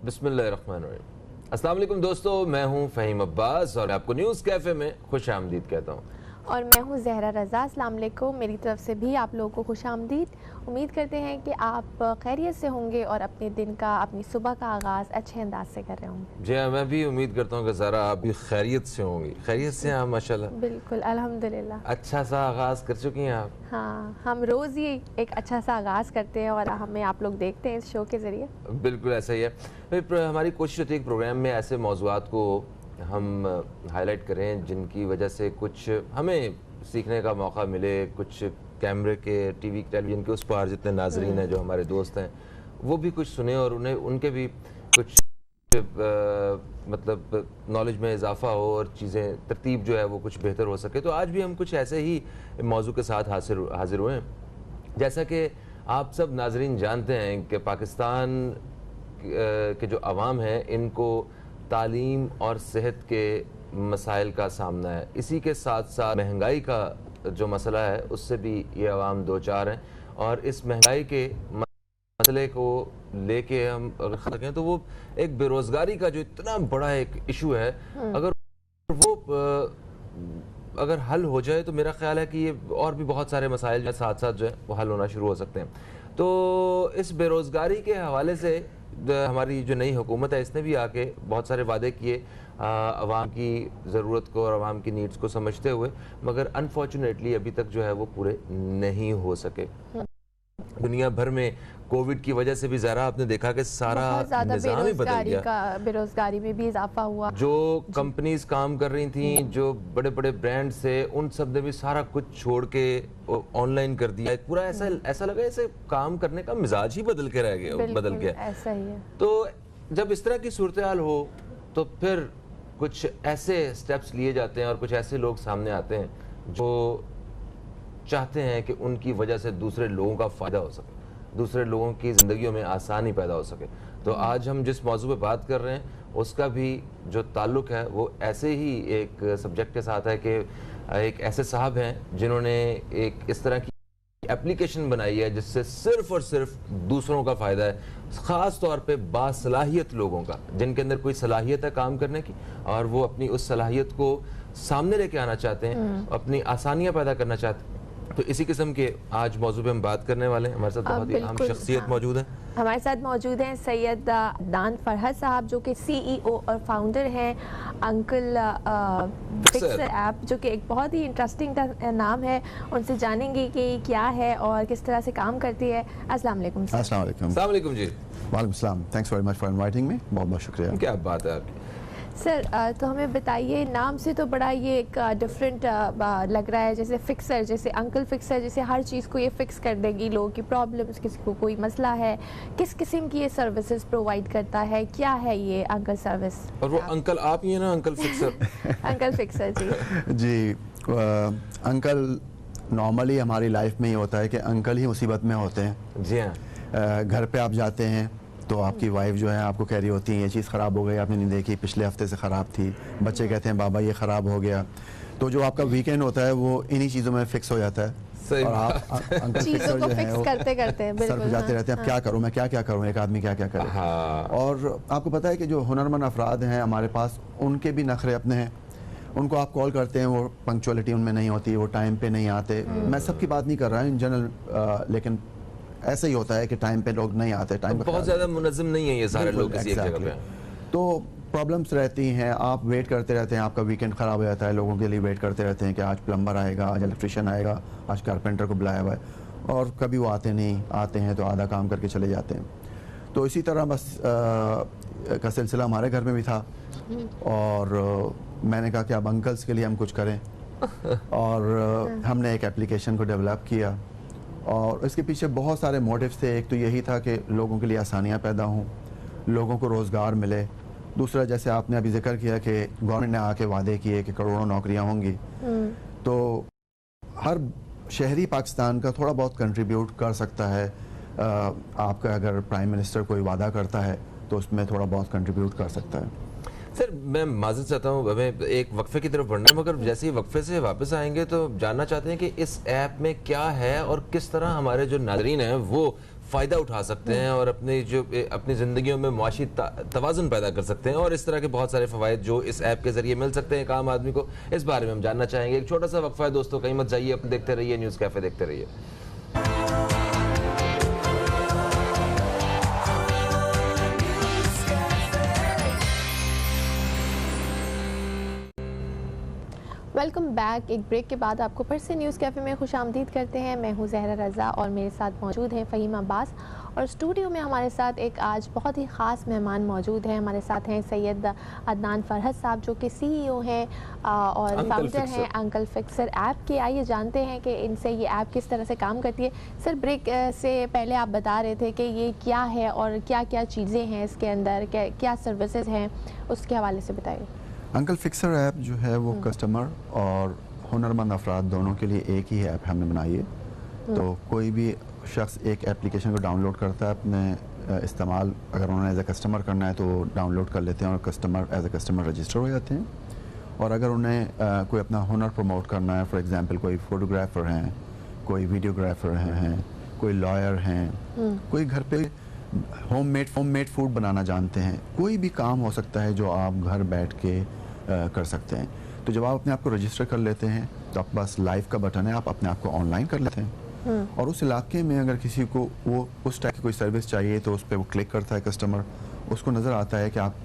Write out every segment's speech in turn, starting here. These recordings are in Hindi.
बिस्मिल्लाहिर्रहमानिर्रहीम। अस्सलाम वालेकुम दोस्तों, मैं हूं फ़हीम अब्बास और आपको न्यूज़ कैफ़े में खुश आमदीद कहता हूं। और मैं हूँ ज़हरा रज़ा। अस्सलाम वालेकुम। मेरी तरफ से भी आप लोगों को खुशामदीद। उम्मीद करते हैं कि आप खैरियत से होंगे और अपने दिन का, अपनी सुबह का आगाज़ अच्छे अंदाज से कर रहे होंगे। जी हाँ, मैं भी उम्मीद करता हूँ कि ज़रा आप भी खैरियत से होंगी। खैरियत से हैं आप माशाल्लाह। बिल्कुल अल्हम्दुलिल्लाह। अच्छा सा आगाज़ कर चुकी हैं आप। हाँ, हम रोज़ ही एक अच्छा सा आगाज़ करते हैं और हमें आप लोग देखते हैं इस शो के ज़रिए। बिल्कुल ऐसा ही है। फिर हमारी कोशिश होती है कि प्रोग्राम में ऐसे मौज़ूआत को हम हाईलाइट करें जिनकी वजह से कुछ हमें सीखने का मौका मिले, कुछ कैमरे के, टीवी टेलीविज़न के उस पार जितने नाज़रीन हैं जो हमारे दोस्त हैं वो भी कुछ सुने और उन्हें उनके भी कुछ मतलब नॉलेज में इजाफा हो और चीज़ें तरतीब जो है वो कुछ बेहतर हो सके। तो आज भी हम कुछ ऐसे ही मौजू के साथ हाजिर हुए हैं। जैसा कि आप सब नाजरीन जानते हैं कि पाकिस्तान के जो अवाम हैं इनको तालीम और सेहत के मसाइल का सामना है। इसी के साथ साथ महंगाई का जो मसला है उससे भी ये अवाम दो चार हैं और इस महंगाई के मसले को लेके हम अगर सकें तो वो एक बेरोज़गारी का जो इतना बड़ा एक इशू है, अगर वो अगर हल हो जाए तो मेरा ख्याल है कि ये और भी बहुत सारे मसाइल जो साथ साथ जो है वो हल होना शुरू हो सकते हैं। तो इस बेरोज़गारी के हवाले से हमारी जो नई हुकूमत है इसने भी आके बहुत सारे वादे किए अवाम की ज़रूरत को और अवाम की नीड्स को समझते हुए, मगर अनफॉर्चुनेटली अभी तक जो है वो पूरे नहीं हो सके। दुनिया भर में कोविड की वजह से भी ज़रा आपने देखा कि सारा निज़ाम ही बदल गया। बेरोजगारी में भी इजाफा हुआ। जो कंपनीज काम कर रही थी, जो बड़े बड़े ब्रांड्स थे, उन सब ने भी सारा कुछ छोड़ के ऑनलाइन कर दिया। पूरा ऐसा लगा जैसे काम करने का मिजाज ही बदल गया। ऐसा ही है। तो जब इस तरह की सूरत हाल हो तो फिर कुछ ऐसे स्टेप्स लिए जाते हैं और कुछ ऐसे लोग सामने आते हैं जो चाहते हैं कि उनकी वजह से दूसरे लोगों का फ़ायदा हो सके, दूसरे लोगों की ज़िंदगियों में आसानी पैदा हो सके। तो आज हम जिस मौजू पे बात कर रहे हैं उसका भी जो ताल्लुक़ है वो ऐसे ही एक सब्जेक्ट के साथ है कि एक ऐसे साहब हैं जिन्होंने एक इस तरह की एप्लीकेशन बनाई है जिससे सिर्फ़ और सिर्फ दूसरों का फ़ायदा है, ख़ास तौर पे बासलाहियत लोगों का, जिनके अंदर कोई सलाहियत है काम करने की और वो अपनी उस सलाहियत को सामने लेके आना चाहते हैं, अपनी आसानियाँ पैदा करना चाहते हैं। तो इसी किस्म के आज मौजू पे हम बात करने वाले हैं। हमारे साथ बहुत ही अहम शख्सियत मौजूद है। हमारे साथ मौजूद हैं सैयद अदनान फरहत साहब जो कि CEO और फाउंडर हैं अंकल फिक्सर ऐप, जो कि एक बहुत ही इंटरेस्टिंग नाम है। उनसे जानेंगे कि क्या है और किस तरह से काम करती है। अस्सलाम वालेकुम। अस्सलाम वालेकुम। अस्सलाम वालेकुम जी। वालेकुम सलाम। Thanks very much for inviting me. बहुत बहुत शुक्रिया। क्या बात है आपकी। सर, तो हमें बताइए, नाम से तो बड़ा ये एक डिफरेंट लग रहा है, जैसे फिक्सर, जैसे अंकल फिक्सर, जैसे हर चीज़ को ये फिक्स कर देगी, लोगों की प्रॉब्लम्स, किसी को कोई मसला है, किस किस्म की ये सर्विसेज प्रोवाइड करता है, क्या है ये अंकल सर्विस? और वो अंकल आप ही है ना, अंकल फिक्सर? अंकल फिक्सर जी। जी, अंकल नॉर्मली हमारी लाइफ में ये होता है कि अंकल ही मुसीबत में होते हैं। जी हाँ। घर पे आप जाते हैं तो आपकी वाइफ जो है आपको कह रही होती है ये चीज़ ख़राब हो गई, आपने नहीं देखी, पिछले हफ्ते से ख़राब थी। बच्चे कहते हैं बाबा ये ख़राब हो गया। तो जो आपका वीकेंड होता है वो इन्हीं चीज़ों में फिक्स हो जाता है और आप अंकल फिक्सर जो है करते करते सर पे जाते रहते हैं। अब क्या करूँ मैं, क्या क्या करूँ, एक आदमी क्या क्या करे। और आपको पता है कि जो हुनरमंद अफराद हैं हमारे पास, उनके भी नखरे अपने हैं। उनको आप कॉल करते हैं, वो पंक्चुअलिटी उनमें नहीं होती, वो टाइम पे नहीं आते। मैं सबकी बात नहीं कर रहा हूँ इन जनरल, लेकिन ऐसे ही होता है कि टाइम पे लोग नहीं आते। टाइम बहुत ज़्यादा मुनज़्ज़म नहीं है ये सारे लोग किसी एक जगह पे। तो प्रॉब्लम्स रहती हैं, आप वेट करते रहते हैं, आपका वीकेंड ख़राब हो जाता है। लोगों के लिए वेट करते रहते हैं कि आज प्लम्बर आएगा, आज इलेक्ट्रिशियन आएगा, आज कारपेंटर को बुलाया हुआ है, और कभी वो आते नहीं, आते हैं तो आधा काम करके चले जाते हैं। तो इसी तरह बस का सिलसिला हमारे घर में भी था और मैंने कहा कि अब अंकल्स के लिए हम कुछ करें और हमने एक एप्लीकेशन को डेवलप किया और इसके पीछे बहुत सारे मोटिव्स थे। एक तो यही था कि लोगों के लिए आसानियाँ पैदा हों, लोगों को रोज़गार मिले। दूसरा, जैसे आपने अभी जिक्र किया कि गवर्नमेंट ने आके वादे किए कि करोड़ों नौकरियाँ होंगी, तो हर शहरी पाकिस्तान का थोड़ा बहुत कंट्रीब्यूट कर सकता है। आपका अगर प्राइम मिनिस्टर कोई वादा करता है तो उसमें थोड़ा बहुत कंट्रीब्यूट कर सकता है। सर मैं माजरत चाहता हूँ, हमें एक वक्फे की तरफ बढ़ना है, मगर जैसे ही वक्फे से वापस आएंगे तो जानना चाहते हैं कि इस ऐप में क्या है और किस तरह हमारे जो नाज़रीन हैं वो फ़ायदा उठा सकते हैं और अपनी ज़िंदगियों में मुआशी तवाज़ुन पैदा कर सकते हैं, और इस तरह के बहुत सारे फ़वाइद जो इस ऐप के ज़रिए मिल सकते हैं एक आम आदमी को, इस बारे में हम जानना चाहेंगे। एक छोटा सा वक्फा है दोस्तों, कहीं मत जाइए, अपने देखते रहिए न्यूज़ कैफ़े, देखते रहिए। Welcome back. एक ब्रेक के बाद आपको फिर से न्यूज़ कैफ़े में खुशामदीद करते हैं। मैं हूं ज़हरा रज़ा और मेरे साथ मौजूद हैं फ़हीम अब्बास, और स्टूडियो में हमारे साथ एक आज बहुत ही ख़ास मेहमान मौजूद हैं। हमारे साथ हैं सैयद अदनान फ़रहत साहब, जो कि CEO हैं और फाउंडर हैं अंकल फिक्सर ऐप के। आइए जानते हैं कि इनसे ये ऐप किस तरह से काम करती है। सर, ब्रेक से पहले आप बता रहे थे कि ये क्या है और क्या क्या चीज़ें हैं इसके अंदर, क्या सर्विसेज हैं, उसके हवाले से बताइए। अंकल फिक्सर ऐप जो है वो कस्टमर और हुनरमंद अफराद दोनों के लिए एक ही ऐप हमने बनाई है। तो कोई भी शख्स एक एप्लीकेशन को डाउनलोड करता है, अपने इस्तेमाल अगर उन्होंने एज ए कस्टमर करना है तो वो डाउनलोड कर लेते हैं और customer as a customer register हो जाते हैं। और अगर उन्हें कोई अपना हुनर प्रमोट करना है, फॉर एग्जांपल कोई फोटोग्राफर हैं, कोई वीडियोग्राफर हैं, कोई लॉयर हैं, कोई घर पे होममेड फूड बनाना जानते हैं, कोई भी काम हो सकता है जो आप घर बैठ के कर सकते हैं। तो जब आप अपने आप को रजिस्टर कर लेते हैं तो आपके पास लाइव का बटन है, आप अपने आप को ऑनलाइन कर लेते हैं। और उस इलाके में अगर किसी को वो उस टाइप की कोई सर्विस चाहिए तो उस पर वो क्लिक करता है कस्टमर, उसको नज़र आता है कि आप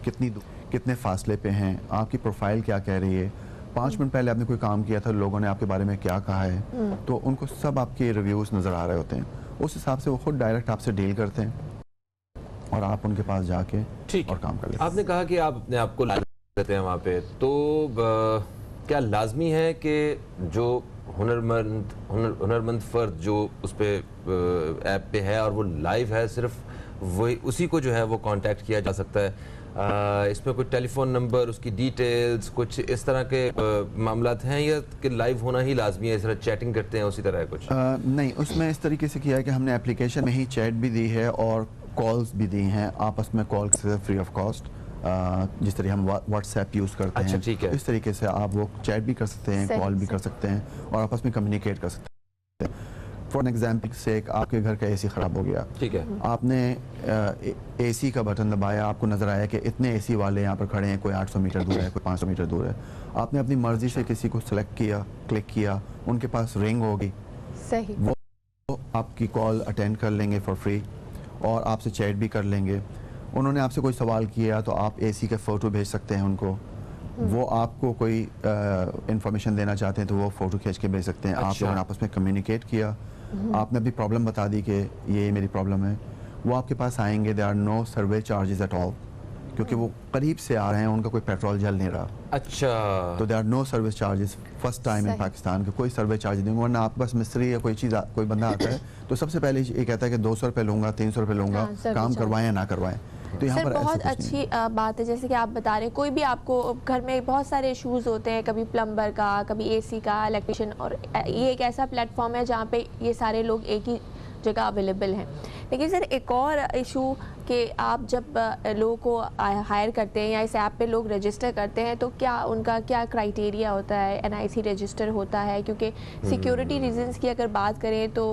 कितने फासले पे हैं, आपकी प्रोफाइल क्या कह रही है, 5 मिनट पहले आपने कोई काम किया था, लोगों ने आपके बारे में क्या कहा है, तो उनको सब आपके रिव्यूज़ नज़र आ रहे होते हैं। उस हिसाब से वो खुद डायरेक्ट आपसे डील करते हैं और आप उनके पास जाके और काम कर लेते हैं। आपने कहा कि आप अपने आप को रहते हैं वहाँ पे, तो क्या लाजमी है कि जो हुनरमंद फ़र्द जो उस पे ऐप पे है और वो लाइव है, सिर्फ वही उसी को जो है वो कांटेक्ट किया जा सकता है? इसमें कोई टेलीफोन नंबर, उसकी डिटेल्स, कुछ इस तरह के मामलात हैं, या कि लाइव होना ही लाजमी है, इस तरह चैटिंग करते हैं उसी तरह है कुछ? नहीं, उसमें इस तरीके से किया है कि हमने एप्लीकेशन में ही चैट भी दी है और कॉल्स भी दी हैं, आपस में कॉल फ्री ऑफ कॉस्ट, जिस तरह हम व्हाट्सएप यूज़ करते हैं। ठीक है। इस तरीके से आप वो चैट भी कर सकते हैं, कॉल भी कर सकते हैं और आपस में कम्युनिकेट कर सकते हैं। फॉर एग्जाम्पल से आपके घर का AC ख़राब हो गया, ठीक है, आपने AC का बटन दबाया, आपको नज़र आया कि इतने AC वाले यहाँ पर खड़े हैं, कोई 800 मीटर दूर है, कोई 500 मीटर दूर है। आपने अपनी मर्ज़ी से किसी को सेलेक्ट किया, क्लिक किया, उनके पास रिंग होगी, सही, वो आपकी कॉल अटेंड कर लेंगे फॉर फ्री और आपसे चैट भी कर लेंगे। उन्होंने आपसे कोई सवाल किया तो आप AC के फ़ोटो भेज सकते हैं उनको, वो आपको कोई इंफॉर्मेशन देना चाहते हैं तो वो फ़ोटो खींच के भेज सकते हैं। आप लोगों ने आपस में कम्युनिकेट किया, आपने अपनी प्रॉब्लम बता दी कि ये मेरी प्रॉब्लम है, वो आपके पास आएंगे। There are no survey charges at all, क्योंकि वो करीब से आ रहे हैं, उनका कोई पेट्रोल जल नहीं रहा। अच्छा, तो there are no service charges first time in Pakistan के, कोई सर्वे चार्ज नहीं, वरना आपके पास मिस्त्री या कोई चीज़ कोई बंदा आता है तो सबसे पहले ये कहता है कि 200 रुपये लूँगा, 300 रुपये लूँगा, काम करवाएं या ना करवाएं। तो यहाँ पर बहुत अच्छी बात है, जैसे कि आप बता रहे हैं, कोई भी आपको घर में बहुत सारे इश्यूज़ होते हैं, कभी प्लम्बर का, कभी AC का, इलेक्ट्रिशियन, और ये एक ऐसा प्लेटफॉर्म है जहाँ पे ये सारे लोग एक ही जगह अवेलेबल हैं। लेकिन सर, एक और इशू कि आप जब लोगों को हायर करते हैं या इस ऐप पे लोग रजिस्टर करते हैं तो क्या उनका क्या क्राइटेरिया होता है? NIC रजिस्टर होता है? क्योंकि सिक्योरिटी रीजंस की अगर बात करें तो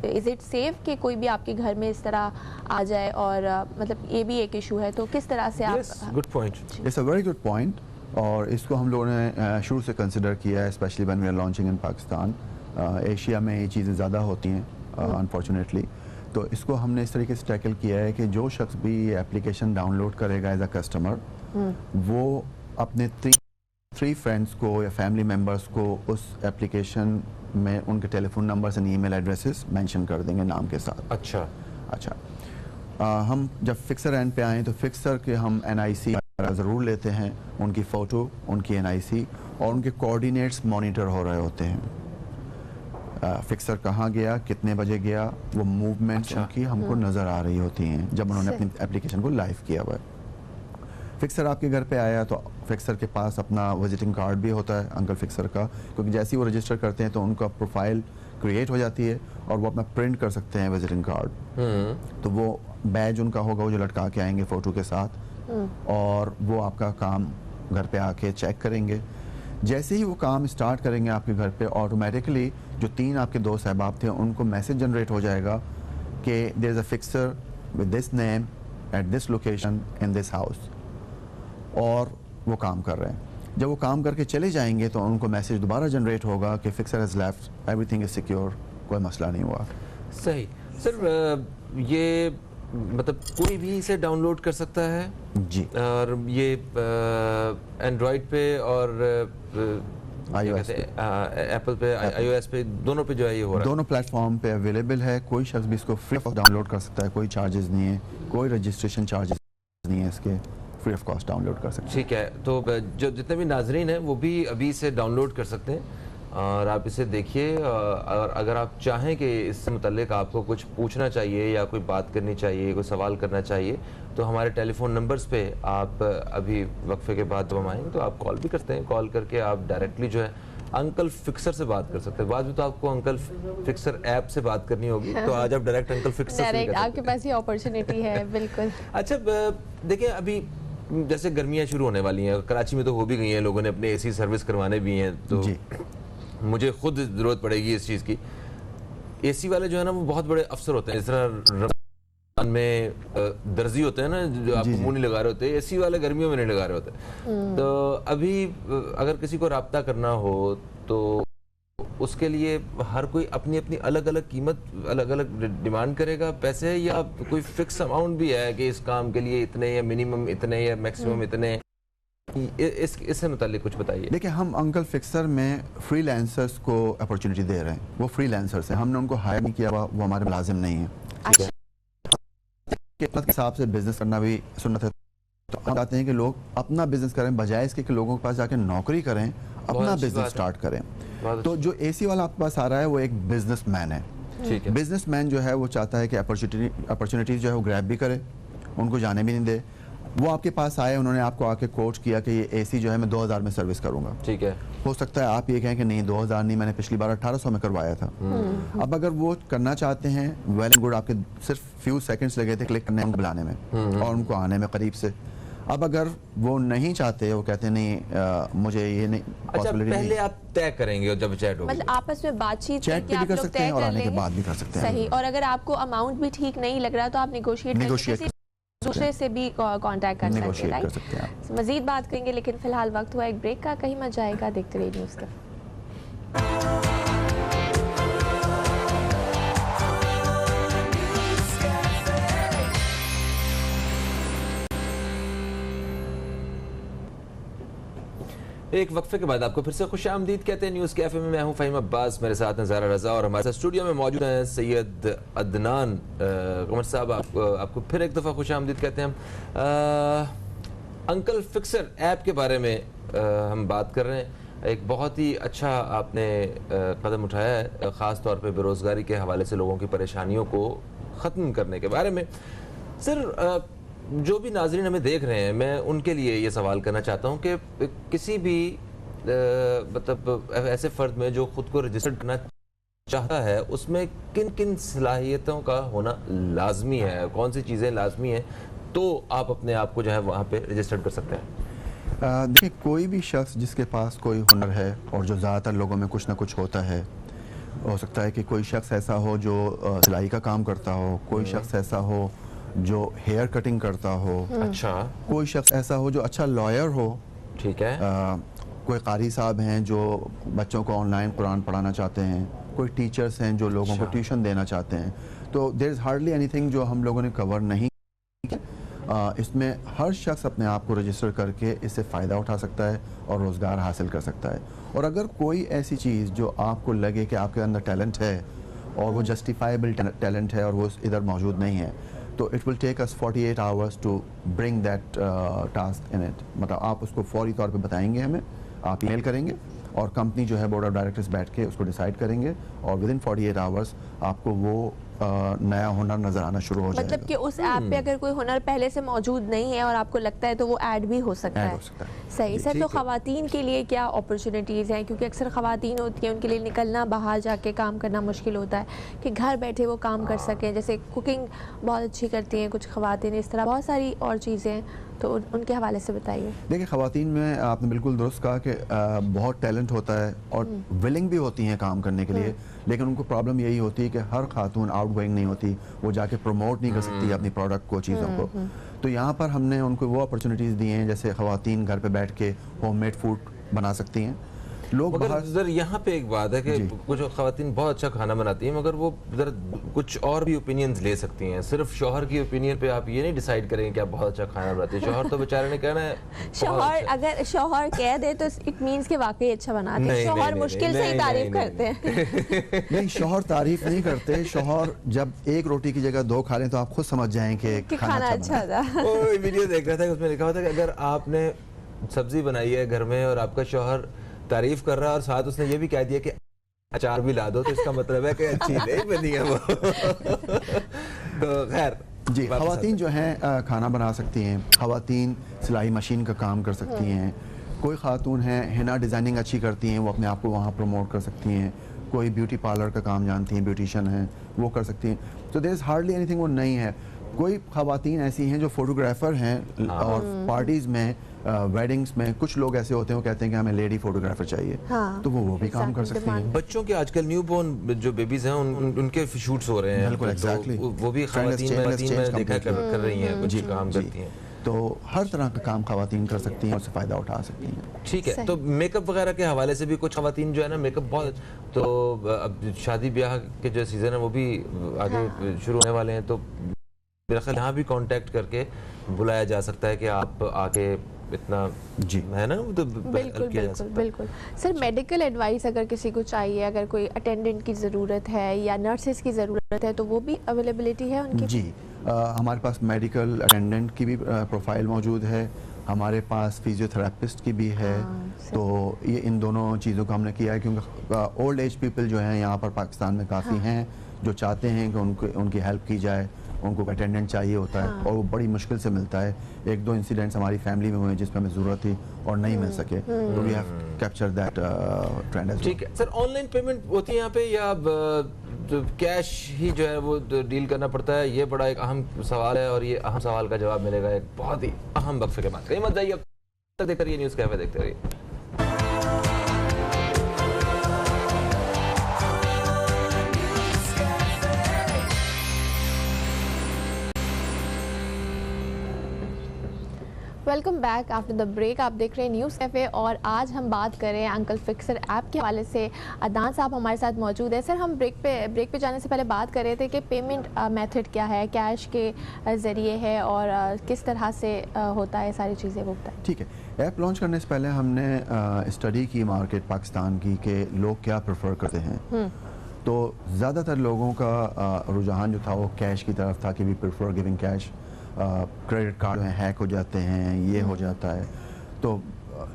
इज़ इट सेफ कि कोई भी आपके घर में इस तरह आ जाए, और मतलब ये भी एक इशू है, तो किस तरह से आप? Good point, it's a very good point, और इसको हम लोगों ने शुरू से कंसिडर किया है, specially when we are launching in Pakistan. Asia में ये चीज़ें ज़्यादा होती हैं अनफॉर्चुनेटली, तो इसको हमने इस तरीके से टैकल किया है कि जो शख्स भी ये एप्लीकेशन डाउनलोड करेगा एज अ कस्टमर, वो अपने 3 फ्रेंड्स को या फैमिली मेम्बर्स को उस एप्लीकेशन में उनके telephone numbers and email addresses mention कर देंगे नाम के साथ। अच्छा, हम जब फिक्सर एंड पे आएँ तो फिक्सर के हम NIC ज़रूर लेते हैं, उनकी फ़ोटो, उनकी NIC और उनके कोऑर्डिनेट्स मॉनिटर हो रहे होते हैं। फिक्सर कहाँ गया, कितने बजे गया, वो मूवमेंट्स उनकी हमको नज़र आ रही होती हैं जब उन्होंने अपनी एप्लीकेशन को लाइव किया हुआ है। फिक्सर आपके घर पे आया तो फिक्सर के पास अपना विजिटिंग कार्ड भी होता है अंकल फिक्सर का, क्योंकि जैसे ही वो रजिस्टर करते हैं तो उनका प्रोफाइल क्रिएट हो जाती है और वो अपना प्रिंट कर सकते हैं विजिटिंग कार्ड। तो वो बैज उनका होगा, वो जो लटका के आएंगे फ़ोटो के साथ और वो आपका काम घर पे आके चेक करेंगे। जैसे ही वो काम स्टार्ट करेंगे आपके घर पे, ऑटोमेटिकली जो 3 आपके दोस्त अहबाब थे उनको मैसेज जनरेट हो जाएगा कि there is a fixer with this name at this location in this house, और वो काम कर रहे हैं। जब वो काम करके चले जाएंगे तो उनको मैसेज दोबारा जनरेट होगा कि fixer has left, everything is secure, कोई मसला नहीं हुआ। सही सर, ये मतलब कोई भी इसे डाउनलोड कर सकता है जी, और ये एंड्रॉयड पे और iOS एप्पल पे, iOS पे, दोनों पे जो है ये हो रहा है। दोनों प्लेटफॉर्म पे अवेलेबल है। कोई शख्स भी इसको फ्री ऑफ डाउनलोड कर सकता है, कोई चार्जेस नहीं है, कोई रजिस्ट्रेशन चार्जेस नहीं है, इसके फ्री ऑफ कॉस्ट डाउनलोड कर सकते हैं। ठीक है, तो जो जितने भी नाजरीन हैं वो भी अभी इसे डाउनलोड कर सकते हैं और आप इसे देखिए। और अगर आप चाहें कि इससे मुतल्लिक आपको कुछ पूछना चाहिए या कोई बात करनी चाहिए, कोई सवाल करना चाहिए, तो हमारे टेलीफोन नंबर्स पे आप अभी वक्फे के बाद जब हम आएंगे तो आप कॉल भी करते हैं। कॉल करके आप डायरेक्टली जो है अंकल फिक्सर से बात कर सकते हैं। बाद में तो आपको अंकल फिक्सर ऐप से बात करनी होगी, तो आज आप डायरेक्ट अंकल फिक्सर से डायरेक्ट आपके पास ये अपॉर्चुनिटी है। बिल्कुल। अच्छा, देखिए अभी जैसे गर्मियाँ शुरू होने वाली हैं, कराची में तो हो भी गई हैं, लोगों ने अपने एसी सर्विस करवाने भी हैं, तो जी, मुझे खुद ज़रूरत पड़ेगी इस चीज़ की। एसी वाले जो है ना वो बहुत बड़े अफसर होते हैं, इस तरह रमज़ान में दर्जी होते हैं ना जो आपको मुंह नहीं लगा रहे होते, एसी वाले गर्मियों में नहीं लगा रहे होते। तो अभी अगर किसी को रब्ता करना हो तो उसके लिए हर कोई अपनी अपनी अलग अलग कीमत, अलग अलग डिमांड करेगा पैसे, या कोई फिक्स अमाउंट भी है कि इस काम के लिए इतने, या मिनिमम इतने, या मैक्सिमम इतने? इससे मुतालिक कुछ बताइए। देखिए, हम अंकल फिक्सर में फ्रीलांसर्स को अपॉर्चुनिटी दे रहे हैं। वो फ्रीलांसर्स हैं, हमने उनको हायर नहीं किया हुआ, वो हमारे मुलाजिम नहीं है। अच्छा। के हिसाब से बिजनेस करना भी सुन्नत है, तो हम चाहते हैं कि लोग अपना बिजनेस करें बजाय इसके कि लोगों के पास जाके नौकरी करें, अपना बिजनेस स्टार्ट करें। तो जो एसी वाला आपके पास आ रहा है वो एक बिजनेसमैन है। ठीक है। बिजनेसमैन जो है वो चाहता है कि अपॉर्चुनिटीज जो है वो ग्रैब भी करे, उनको जाने भी नहीं दे। वो आपके पास आए, उन्होंने आपको आके कोच किया कि ये एसी जो है मैं 2000 में सर्विस करूंगा। ठीक है। हो सकता है आप ये कहें कि नहीं 2000 नहीं, मैंने पिछली बार 1800 में करवाया था। अब अगर वो करना चाहते हैं, वेल एंड गुड, आपके सिर्फ फ्यू सेकंड्स लगे थे क्लिक करने, बुलाने में और उनको आने में करीब से। अब अगर वो नहीं चाहते, वो कहते हैं नहीं मुझे ये नहीं, अच्छा, पहले आप तय करेंगे जब चैट होगी, मतलब आपस में बातचीत चैट पे भी कर सकते हैं और आने के बाद भी कर सकते हैं। सही। और अगर आपको अमाउंट भी ठीक नहीं लग रहा तो आप निगोशिएट दूसरे से भी कांटेक्ट कर सकते हैं, राइट? मजीद बात करेंगे, लेकिन फिलहाल वक्त हुआ एक ब्रेक का। कहीं मत जाएगा, देखते रहिए न्यूज़ का। एक वक्फे के बाद आपको फिर से खुश आमदीद कहते हैं न्यूज़ कैफे में। मैं हूं फ़हीम अब्बास, मेरे साथ नज़ारा रज़ा और हमारे साथ स्टूडियो में मौजूद हैं सैयद अदनान कमर साहब। आपको फिर एक दफ़ा खुश आमदीद कहते हैं हम। अंकल फिक्सर ऐप के बारे में हम बात कर रहे हैं। एक बहुत ही अच्छा आपने कदम उठाया है, ख़ास तौर पे बेरोज़गारी के हवाले से लोगों की परेशानियों को ख़त्म करने के बारे में। सर, जो भी नाजरीन हमें देख रहे हैं, मैं उनके लिए ये सवाल करना चाहता हूँ कि किसी भी मतलब ऐसे फ़र्द में जो ख़ुद को रजिस्टर करना चाहता है, उसमें किन किन सलाहियतों का होना लाजमी है, कौन सी चीज़ें लाजमी हैं, तो आप अपने आप को जो है वहाँ पे रजिस्टर कर सकते हैं? देखिए, कोई भी शख्स जिसके पास कोई हुनर है, और जो ज़्यादातर लोगों में कुछ ना कुछ होता है, हो सकता है कि कोई शख्स ऐसा हो जो सिलाई का काम करता हो, कोई शख्स ऐसा हो जो हेयर कटिंग करता हो, अच्छा, कोई शख्स ऐसा हो जो अच्छा लॉयर हो, ठीक है, कोई कारी साहब हैं जो बच्चों को ऑनलाइन कुरान पढ़ाना चाहते हैं, कोई टीचर्स हैं जो लोगों को ट्यूशन देना चाहते हैं। तो देयर इज़ हार्डली एनीथिंग जो हम लोगों ने कवर नहीं। इसमें हर शख्स अपने आप को रजिस्टर करके इससे फ़ायदा उठा सकता है और रोज़गार हासिल कर सकता है। और अगर कोई ऐसी चीज़ जो आपको लगे कि आपके अंदर टैलेंट है और वो जस्टिफाइबल टैलेंट है और वो इधर मौजूद नहीं है, तो it will take us 48 hours to bring that task in it. मतलब आप उसको फौरी तौर पे बताएंगे हमें, आप ईमेल करेंगे और कंपनी जो है बोर्ड ऑफ डायरेक्टर्स बैठ के उसको डिसाइड करेंगे और विद इन 48 आवर्स आपको वो नया हुनर नजर आना शुरू हो जाएगा। मतलब कि उस ऐप पे अगर कोई हुनर पहले से मौजूद नहीं है और आपको लगता है तो वो ऐड भी हो सकता है। सही। सर, तो ख़वातीन के लिए क्या अपॉर्चुनिटीज़ हैं? क्योंकि अक्सर ख़वातीन होती हैं, उनके लिए निकलना, बाहर जाके काम करना मुश्किल होता है, कि घर बैठे वो काम कर सकें। जैसे कुकिंग बहुत अच्छी करती हैं कुछ ख़वातीन, इस तरह बहुत सारी और चीज़ें हैं। तो उनके हवाले से बताइए। देखिए, ख़वातीन में आपने बिल्कुल दुरुस्त कहा कि बहुत टैलेंट होता है और विलिंग भी होती हैं काम करने के लिए, लेकिन उनको प्रॉब्लम यही होती है कि हर खातून आउट गोइंग नहीं होती, वो जाके प्रमोट नहीं कर सकती अपनी प्रोडक्ट को, चीज़ों को। तो यहाँ पर हमने उनको वो अपॉर्चुनिटीज़ दी हैं, जैसे ख़वातीन घर पे बैठ के होममेड फूड बना सकती हैं। लोग मगर बाहर सर यहाँ पे एक बात है कि कुछ ख़वातीन बहुत अच्छा खाना बनाती हैं, मगर वो जरा कुछ और भी ओपिनियंस ले सकती हैं। सिर्फ शौहर की ओपिनियन पे आप ये नहीं डिसाइड करेंगे कि आप बहुत अच्छा खाना बनाती हैं। शौहर तो बेचारे ने कहना है शौहर अगर शौहर कह दे तो इट मींस कि वाकई अच्छा बनाते हैं। शौहर मुश्किल से ही तारीफ करते हैं। नहीं, शौहर तारीफ नहीं करते। शौहर जब एक रोटी की जगह 2 खा लें तो आप खुद समझ जाएं कि खाना अच्छा था। वो वीडियो देख रहा था, उसमें लिखा हुआ था कि अगर आपने सब्जी बनाई है घर में और आपका शौहर तारीफ कर रहा है और साथ उसने ये भी कह दिया कि अचार भी ला दो, तो इसका मतलब है कि अच्छी नहीं बनी है वो। तो खैर जी, ख़वातीन जो हैं खाना बना सकती हैं, ख़वातीन सिलाई मशीन का काम कर सकती हैं, कोई खातून हैं हिना डिज़ाइनिंग अच्छी करती हैं, वो अपने आप को वहाँ प्रमोट कर सकती हैं, कोई ब्यूटी पार्लर का काम जानती हैं, ब्यूटिशियन हैं, वो कर सकती हैं। तो देयर इज़ हार्डली एनीथिंग वो नहीं है। कोई ख़वातीन ऐसी हैं जो फोटोग्राफ़र हैं और पार्टीज़ में वेडिंग्स में कुछ लोग ऐसे होते हैं, वो कहते हैं कि हमें लेडी फोटोग्राफर चाहिए, तो वो भी काम कर सकती हैं। बच्चों के आजकल न्यू बोर्न जो बेबीज हैं उनके शूट्स हो रहे हैं, बिल्कुल एग्जैक्टली, वो भी ख़वातीन में देखा कर रही हैं, कुछ काम करती हैं। तो हर तरह का काम ख़वातीन कर सकती हैं और उससे फ़ायदा उठा सकती हैं। ठीक है, तो मेकअप वगैरह के हवाले से भी कुछ ख़वातीन जो है ना मेकअप बहुत, तो अब शादी ब्याह के जो सीज़न है वो भी आगे शुरू होने वाले हैं, तो मेरा ख्याल यहाँ भी कांटेक्ट करके बुलाया जा सकता है कि आप आके इतना जी है ना, तो बिल्कुल बिल्कुल बिल्कुल। सर, मेडिकल एडवाइस अगर किसी को चाहिए, अगर कोई अटेंडेंट की ज़रूरत है या नर्सेज की ज़रूरत है, तो वो भी अवेलेबिलिटी है उनकी? जी, हमारे पास मेडिकल अटेंडेंट की भी प्रोफाइल मौजूद है, हमारे पास फिजियोथेरेपिस्ट की भी है। तो ये इन दोनों चीज़ों को हमने किया है, क्योंकि ओल्ड एज पीपल जो हैं यहाँ पर पाकिस्तान में काफ़ी हैं, जो चाहते हैं कि उनकी हेल्प की जाए, उनको अटेंडेंट चाहिए होता है और वो बड़ी मुश्किल से मिलता है। 1-2 इंसिडेंट्स हमारी फैमिली में हुए जिसमें हमें ज़रूरत थी और नहीं मिल सके, तो we have capture that trend as well. ठीक है सर, ऑनलाइन पेमेंट होती है यहाँ पे या कैश ही जो है वो डील करना पड़ता है? ये बड़ा एक अहम सवाल है और ये अहम सवाल का जवाब मिलेगा एक बहुत ही अहम वक्फे के बाद। कहीं मत जाइए, अब तक देखते रहिए न्यूज़ कैफे, देखते रहिए। Welcome back after the break. आप देख रहे हैं न्यूज़ कैफ़े और आज हम बात कर रहे हैं अंकल फिक्सर ऐप के हवाले से। अदनान साहब हमारे साथ मौजूद है। सर, हम ब्रेक पे जाने से पहले बात कर रहे थे कि पेमेंट मेथड क्या है, कैश के ज़रिए है और किस तरह से होता है, सारी चीज़ें वो बताएं। ठीक है, ऐप लॉन्च करने से पहले हमने स्टडी की मार्केट पाकिस्तान की कि लोग क्या प्रेफर करते हैं। तो ज़्यादातर लोगों का रुझान जो था वो कैश की तरफ था कि we prefer giving cash. Credit card में हैक हो जाते हैं, ये हो जाता है। तो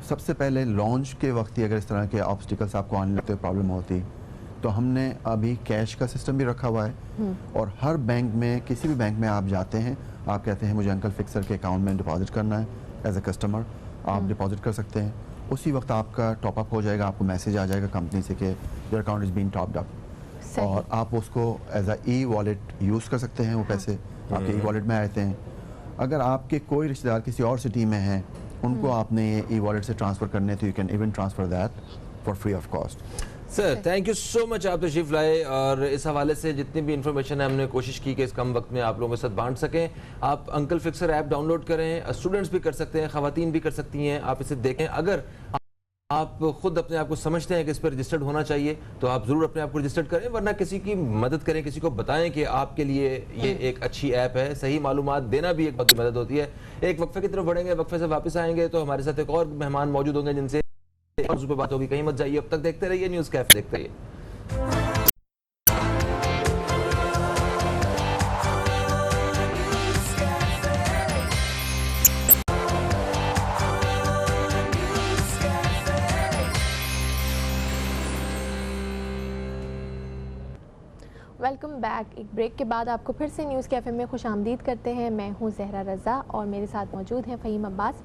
सबसे पहले लॉन्च के वक्त ही अगर इस तरह के ऑब्स्टिकल्स आपको आने लगते, प्रॉब्लम होती, तो हमने अभी कैश का सिस्टम भी रखा हुआ है और हर बैंक में, किसी भी बैंक में आप जाते हैं, आप कहते हैं मुझे अंकल फिक्सर के अकाउंट में डिपॉजिट करना है, एज ए कस्टमर आप डिपॉजिट कर सकते हैं। उसी वक्त आपका टॉपअप हो जाएगा, आपको मैसेज आ जाएगा कंपनी से कि your account is been topped up और आप उसको एज ई वॉलेट यूज़ कर सकते हैं। वो पैसे आपके ई वॉलेट में आते हैं। अगर आपके कोई रिश्तेदार किसी और सिटी में हैं, उनको आपने ये ई वॉलेट से ट्रांसफ़र करने, तो you can even transfer that for free of cost. Sir, thank you so much, आप तशरीफ लाए और इस हवाले से जितनी भी इंफॉर्मेशन है हमने कोशिश की कि इस कम वक्त में आप लोगों के साथ बांट सकें। आप अंकल फिक्सर ऐप डाउनलोड करें, स्टूडेंट्स भी कर सकते हैं, ख़वातीन भी कर सकती हैं। आप इसे देखें, अगर आप खुद अपने आप को समझते हैं कि इस पर रजिस्टर्ड होना चाहिए तो आप ज़रूर अपने आप को रजिस्टर्ड करें, वरना किसी की मदद करें, किसी को बताएं कि आपके लिए ये एक अच्छी ऐप है। सही मालूमात देना भी एक बहुत मदद होती है। एक वक्फे की तरफ बढ़ेंगे, वक्फे से वापस आएंगे तो हमारे साथ एक और मेहमान मौजूद होंगे जिनसे पर बात होगी। कहीं मत जाइए, अब तक देखते रहिए न्यूज़ कैफे, देखते रहिए। Welcome back. एक ब्रेक के बाद आपको फिर से न्यूज़ कैफ़े में खुशामदीद करते हैं। मैं हूं ज़हरा रज़ा और मेरे साथ मौजूद हैं फ़हीम अब्बास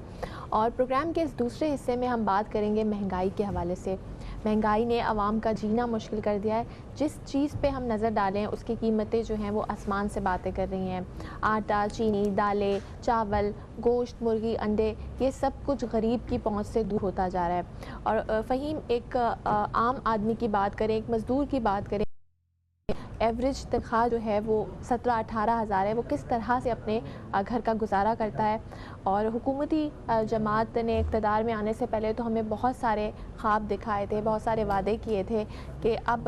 और प्रोग्राम के इस दूसरे हिस्से में हम बात करेंगे महंगाई के हवाले से। महंगाई ने आवाम का जीना मुश्किल कर दिया है। जिस चीज़ पे हम नज़र डालें उसकी कीमतें जो हैं वो आसमान से बातें कर रही हैं। आटा, चीनी, दालें, चावल, गोश्त, मुर्गी, अंडे, ये सब कुछ गरीब की पहुंच से दूर होता जा रहा है। और फ़हीम, एक आम आदमी की बात करें, एक मज़दूर की बात करें, एवरेज तनख्वाह जो है वो 17-18 हज़ार है। वो किस तरह से अपने घर का गुजारा करता है। और हुकूमती जमात ने इक़्तिदार में आने से पहले तो हमें बहुत सारे ख्वाब दिखाए थे, बहुत सारे वादे किए थे कि अब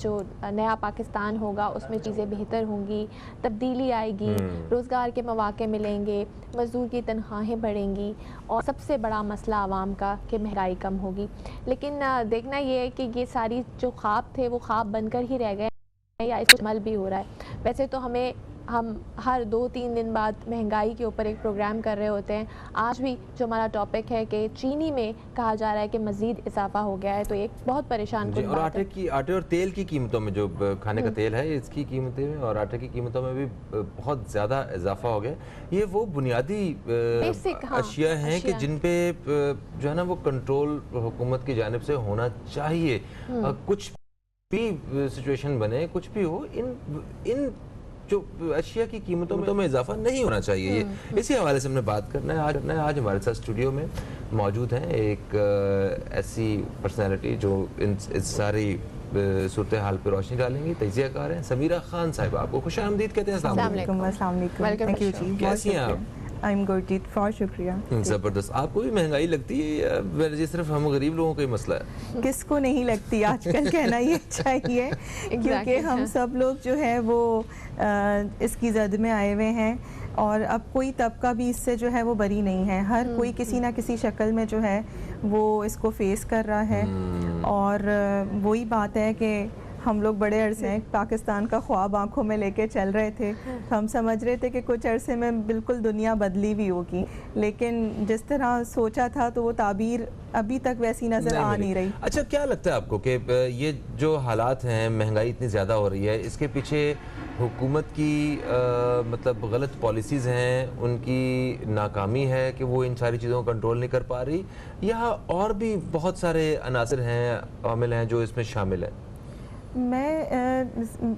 जो नया पाकिस्तान होगा उसमें चीज़ें बेहतर होंगी, तब्दीली आएगी, रोज़गार के मौक़े मिलेंगे, मज़दूर की तनख्वाहें बढ़ेंगी और सबसे बड़ा मसला आवाम का कि महंगाई कम होगी। लेकिन देखना ये है कि ये सारी जो ख्वाब थे वो ख्वाब बनकर ही रह गए या इसको अमल भी हो रहा है। वैसे तो हम हर 2-3 दिन बाद महंगाई के ऊपर एक प्रोग्राम कर रहे होते हैं। आज भी जो हमारा टॉपिक है कि चीनी में कहा जा रहा है कि मज़ीद इजाफा हो गया है, तो एक बहुत परेशान कुन और बात है। आटे और तेल की कीमतों में, जो खाने का तेल है इसकी कीमतें में और आटे की कीमतों में भी बहुत ज़्यादा इजाफा हो गया। ये वो बुनियादी अशिया हैं कि जिन पे जो है ना वो कंट्रोल हुकूमत की जानिब से होना चाहिए। कुछ भी सिचुएशन बने, कुछ भी हो, इन जो अशिया की कीमतों में इजाफा नहीं होना चाहिए। ये इसी हवाले से हमने बात करना है। आज हमारे साथ स्टूडियो में मौजूद हैं एक ऐसी पर्सनैलिटी जो इस सारी सूरत हाल पर रोशनी डालेंगी। तजियाकार हैं समीरा खान साहिबा, आपको खुशामदीद कहते हैं। अस्सलाम वालेकुम। थैंक यू जी। कैसी हैं आप? आई एम गुड जी, बहुत शुक्रिया। ज़बरदस्त। आपको भी महंगाई लगती है या सिर्फ हम गरीब लोगों का ही मसला है? किसको नहीं लगती आजकल, कहना ये चाहिए क्योंकि हम सब लोग जो है वो इसकी जद में आए हुए हैं और अब कोई तबका भी इससे जो है वो बरी नहीं है। हर कोई किसी ना किसी शक्ल में जो है वो इसको फेस कर रहा है। और वही बात है कि हम लोग बड़े अरसे हैं पाकिस्तान का ख्वाब आंखों में लेके चल रहे थे। हम समझ रहे थे कि कुछ अरसे में बिल्कुल दुनिया बदली भी होगी, लेकिन जिस तरह सोचा था तो वो ताबीर अभी तक वैसी नज़र आ नहीं रही। अच्छा, क्या लगता है आपको कि ये जो हालात हैं, महंगाई इतनी ज़्यादा हो रही है, इसके पीछे हुकूमत की मतलब गलत पॉलिसीज़ हैं, उनकी नाकामी है कि वो इन सारी चीज़ों को कंट्रोल नहीं कर पा रही, या और भी बहुत सारे अनासर हैं, आमिल हैं जो इसमें शामिल हैं? मैं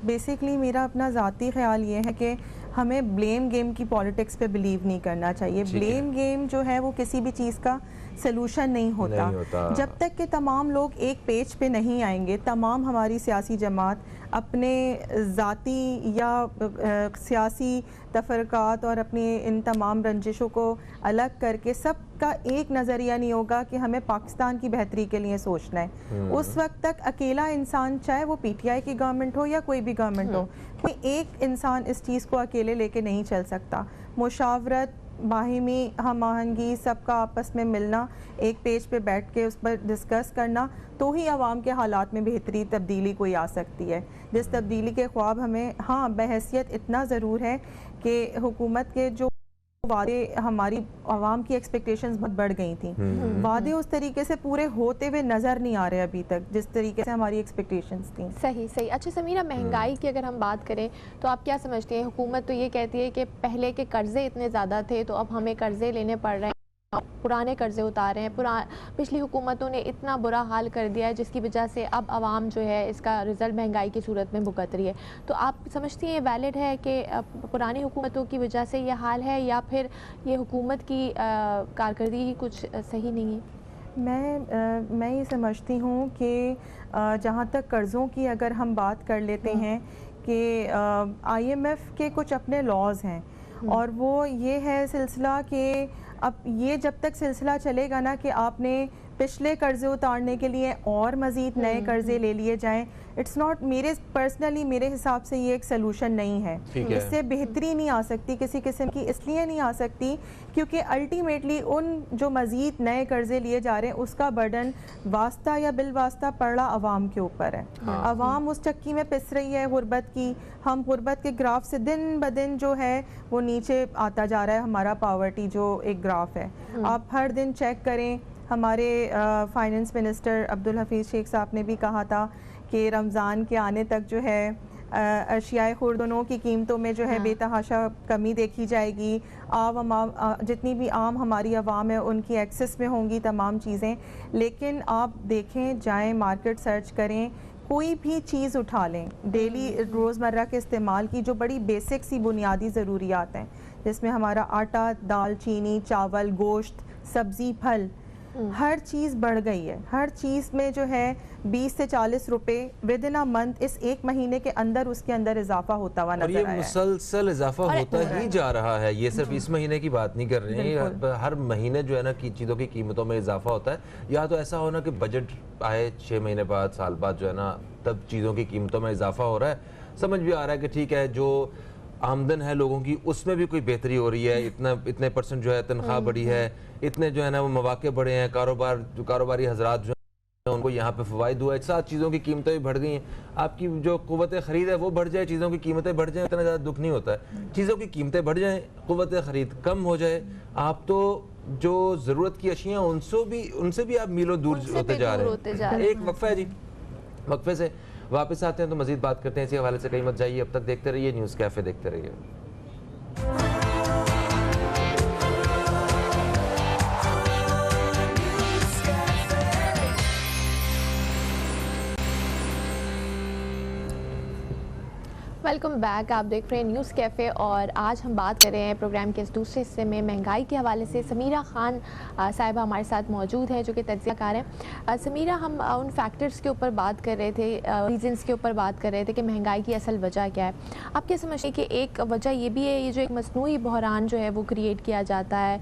बेसिकली मेरा अपना ज़ाती ख़्याल ये है कि हमें ब्लेम गेम की पॉलिटिक्स पे बिलीव नहीं करना चाहिए। ब्लेम गेम जो है वो किसी भी चीज़ का सलूशन नहीं होता। जब तक कि तमाम लोग एक पेज पे नहीं आएंगे, तमाम हमारी सियासी जमात अपने ज़ाती या सियासी तफरकात और अपनी इन तमाम रंजिशों को अलग करके सबका एक नज़रिया नहीं होगा कि हमें पाकिस्तान की बेहतरी के लिए सोचना है। उस वक्त तक अकेला इंसान, चाहे वो PTI की गवर्नमेंट हो या कोई भी गवर्नमेंट हो, कोई एक इंसान इस चीज़ को अकेले लेके नहीं चल सकता। मुशावरत, बाहिमी हम आहंगी, सबका आपस में मिलना, एक पेज पे बैठ के उस पर डिस्कस करना, तो ही आवाम के हालात में बेहतरी, तब्दीली कोई आ सकती है। जिस तब्दीली के ख्वाब हमें, हाँ, बहैसियत इतना ज़रूर है कि हुकूमत के जो वादे, हमारी आवाम की एक्सपेक्टेशंस बहुत बढ़ गई थी। वादे उस तरीके से पूरे होते हुए नज़र नहीं आ रहे अभी तक जिस तरीके से हमारी एक्सपेक्टेशंस थी। सही। अच्छा समीरा, महंगाई की अगर हम बात करें तो आप क्या समझती हैं? हुकूमत तो ये कहती है कि पहले के कर्ज़े इतने ज़्यादा थे तो अब हमें कर्ज़े लेने पड़ रहे हैं, पुराने कर्ज़े उतारे हैं। पिछली हुकूमतों ने इतना बुरा हाल कर दिया है जिसकी वजह से अब आवाम जो है इसका रिज़ल्ट महंगाई की सूरत में भुगत रही है। तो आप समझती हैं वैलिड है कि पुरानी हुकूमतों की वजह से ये हाल है या फिर ये हुकूमत की कारकर्दगी कुछ सही नहीं है? मैं ये समझती हूँ कि जहाँ तक कर्ज़ों की अगर हम बात कर लेते हैं कि IMF के कुछ अपने लॉज हैं और वो ये है सिलसिला कि अब ये जब तक सिलसिला चलेगा ना कि आपने पिछले कर्जे उतारने के लिए और मज़ीद नए कर्जे ले लिए जाएं, इट्स नॉट, मेरे हिसाब से ये एक सलूशन नहीं है। इससे बेहतरी नहीं आ सकती किसी किस्म की, इसलिए नहीं आ सकती क्योंकि अल्टीमेटली उन जो मज़ीद नए कर्जे लिए जा रहे हैं उसका बर्डन वास्ता या बिल वास्ता पड़ा अवाम के ऊपर है। अवाम उस चक्की में पिस रही है गुर्बत की। हम गुर्बत के ग्राफ से दिन ब दिन जो है वो नीचे आता जा रहा है, हमारा पावर्टी जो एक ग्राफ है। आप हर दिन चेक करें, हमारे फाइनेंस मिनिस्टर अब्दुल हफीज़ शेख साहब ने भी कहा था कि रमज़ान के आने तक जो है अशियाए खुर्दनों की कीमतों में जो है बेतहाशा कमी देखी जाएगी। जितनी भी आम हमारी आवाम है उनकी एक्सेस में होंगी तमाम चीज़ें। लेकिन आप देखें, जाएं मार्केट सर्च करें, कोई भी चीज़ उठा लें, डेली रोज़मर्रा के इस्तेमाल की जो बड़ी बेसिक सी बुनियादी ज़रूरियात हैं, जिसमें हमारा आटा, दाल, चीनी, चावल, गोश्त, सब्ज़ी, फल, हर चीज़ बढ़ गई है। हर चीज़ में जो है 20 से 40 रुपए विद इन अ मंथ, इस एक महीने के अंदर उसके अंदर इजाफा होता हुआ नजर आया है। मुसलसल इजाफा होता ही जा रहा है। ये सिर्फ इस महीने की बात नहीं कर रहे हैं, हर महीने जो है ना कि चीज़ों की कीमतों में इजाफा होता है। या तो ऐसा होना कि बजट आए 6 महीने बाद, साल बाद जो है ना, तब चीज़ों की कीमतों में इजाफा हो रहा है। समझ भी आ रहा है कि ठीक है, जो आमदन है लोगों की उसमें भी कोई बेहतरी हो रही है, इतने परसेंट जो है तनख्वाह बढ़ी है, इतने जो है ना वो मौके बढ़े हैं, कारोबारी हजरात जो है उनको यहाँ पे फवायद हुआ है, साथ चीज़ों की कीमतें भी बढ़ गई हैं। आपकी जो कुव्वत ख़रीद है वो बढ़ जाए, चीज़ों की कीमतें बढ़ जाए, इतना ज़्यादा दुख नहीं होता है। चीज़ों की कीमतें बढ़ जाएँ, कुव्वत ख़रीद कम हो जाए, आप तो जो ज़रूरत की अशियाँ उनसे भी आप मीलों दूर होते जा रहे हैं। एक वक्फा है जी, वक्फे से वापस आते हैं तो मजीद बात करते हैं। इसी हवाले से कहीं मत जाइए, अब तक देखते रहिए न्यूज़ कैफ़े, देखते रहिए। वेलकम बैक, आप देख रहे हैं न्यूज़ कैफ़े और आज हम बात कर रहे हैं प्रोग्राम के इस दूसरे हिस्से में महंगाई के हवाले से। समीरा खान साहिबा हमारे साथ मौजूद है जो कि तज्ज़ियाकार हैं। समीरा, हम उन फैक्टर्स के ऊपर बात कर रहे थे, रीजंस के ऊपर बात कर रहे थे कि महंगाई की असल वजह क्या है। आप क्या समझते हैं कि एक वजह ये भी है, ये जो एक मसनूई बहरान जो है वो क्रिएट किया जाता है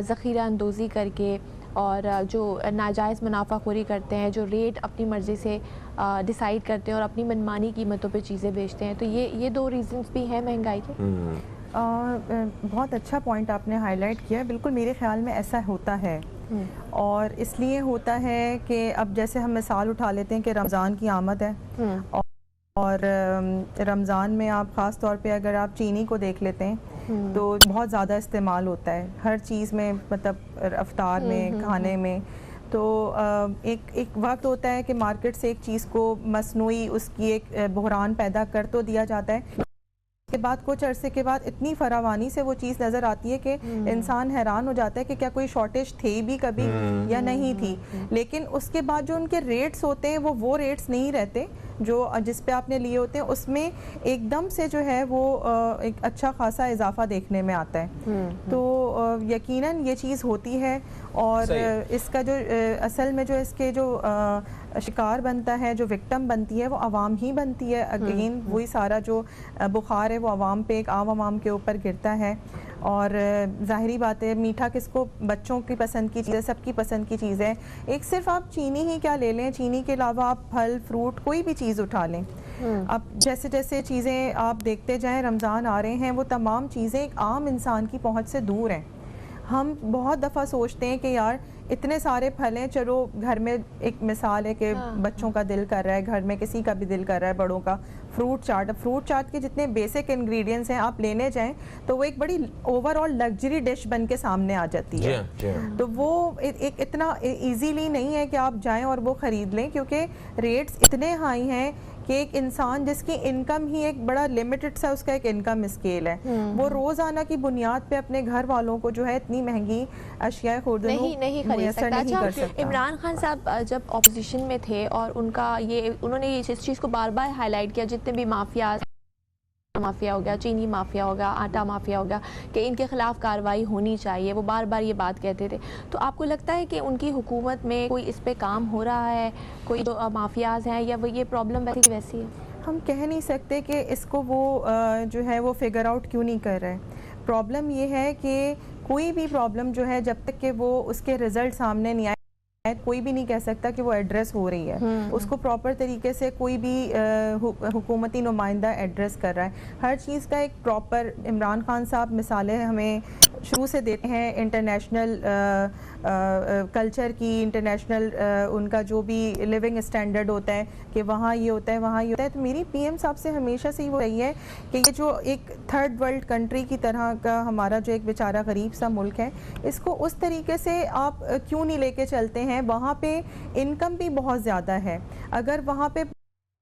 ज़ख़ीरा अंदोज़ी करके, और जो नाजायज़ मुनाफाखोरी करते हैं, जो रेट अपनी मर्ज़ी से डिसाइड करते हैं और अपनी मनमानी कीमतों पे चीज़ें बेचते हैं, तो ये दो रीजंस भी हैं महंगाई के? बहुत अच्छा पॉइंट आपने हाईलाइट किया है। बिल्कुल मेरे ख्याल में ऐसा होता है, और इसलिए होता है कि अब जैसे हम मिसाल उठा लेते हैं कि रमज़ान की आमद है, और रमज़ान में आप ख़ास तौर पे अगर आप चीनी को देख लेते हैं तो बहुत ज़्यादा इस्तेमाल होता है हर चीज़ में, मतलब अफ्तार में, खाने में। तो एक वक्त होता है कि मार्केट से एक चीज़ को मसनूई उसकी एक बहरान पैदा कर तो दिया जाता है, के बाद कुछ अरसे के बाद इतनी फरावानी से वो चीज़ नज़र आती है कि इंसान हैरान हो जाता है कि क्या कोई शॉर्टेज थी भी कभी या नहीं थी। लेकिन उसके बाद जो उनके रेट्स होते हैं वो रेट्स नहीं रहते जो जिस पे आपने लिए होते हैं, उसमें एकदम से जो है वो एक अच्छा खासा इजाफा देखने में आता है। तो यकीनन ये चीज़ होती है, और इसका जो असल में जो इसके जो शिकार बनता है, जो विक्टिम बनती है, वो आवाम ही बनती है। अगेन वही सारा जो बुखार है वो आवाम पे, एक आम आवाम के ऊपर गिरता है। और ज़ाहिरी बात है, मीठा किसको, बच्चों की पसंद की चीज़ है, सबकी पसंद की चीज़ है। एक सिर्फ आप चीनी ही क्या ले लें, चीनी के अलावा आप फल फ्रूट कोई भी चीज़ उठा लें। अब जैसे जैसे चीज़ें आप देखते जाएं, रमज़ान आ रहे हैं, वो तमाम चीज़ें एक आम इंसान की पहुँच से दूर हैं। हम बहुत दफ़ा सोचते हैं कि यार इतने सारे फल हैं, चलो घर में एक मिसाल है कि बच्चों का दिल कर रहा है, घर में किसी का भी दिल कर रहा है, बड़ों का फ्रूट चाट के जितने बेसिक इंग्रेडिएंट्स हैं आप लेने जाएं तो वो एक बड़ी ओवरऑल लग्जरी डिश बन के सामने आ जाती है। तो वो एक इतना इजीली नहीं है कि आप जाएं और वो ख़रीद लें, क्योंकि रेट्स इतने हाई हैं कि एक इंसान जिसकी इनकम ही एक बड़ा लिमिटेड सा उसका एक इनकम स्केल है, वो रोज़ाना की बुनियाद पे अपने घर वालों को जो है इतनी महंगी अशिया नहीं खरीद सकता। इमरान खान साहब जब ऑपोजिशन में थे और उन्होंने इस चीज़ को बार बार हाईलाइट किया, जितने भी माफिया हो गया, चीनी माफिया होगा, आटा माफिया होगा, कि इनके खिलाफ कार्रवाई होनी चाहिए, वो बार बार ये बात कहते थे। तो आपको लगता है कि उनकी हुकूमत में कोई इस पे काम हो रहा है, कोई जो माफियाज हैं, या वो ये प्रॉब्लम वैसी वैसी है? हम कह नहीं सकते कि इसको वो जो है वो फिगर आउट क्यों नहीं कर रहे। प्रॉब्लम ये है कि कोई भी प्रॉब्लम जो है जब तक कि वो उसके रिजल्ट सामने नहीं आए, कोई भी नहीं कह सकता कि वो एड्रेस हो रही है। उसको प्रॉपर तरीके से कोई भी हुकूमती नुमाइंदा एड्रेस कर रहा है। हर चीज़ का एक प्रॉपर, इमरान खान साहब मिसालें हमें शुरू से देते हैं इंटरनेशनल कल्चर की, इंटरनेशनल उनका जो भी लिविंग स्टैंडर्ड होता है कि वहाँ ये होता है, वहाँ ये होता है। तो मेरी पीएम साहब से हमेशा से वो रही है कि ये जो एक थर्ड वर्ल्ड कंट्री की तरह का हमारा जो एक बेचारा गरीब सा मुल्क है, इसको उस तरीके से आप क्यों नहीं लेके चलते हैं। वहाँ पे इनकम भी बहुत ज़्यादा है, अगर वहाँ पे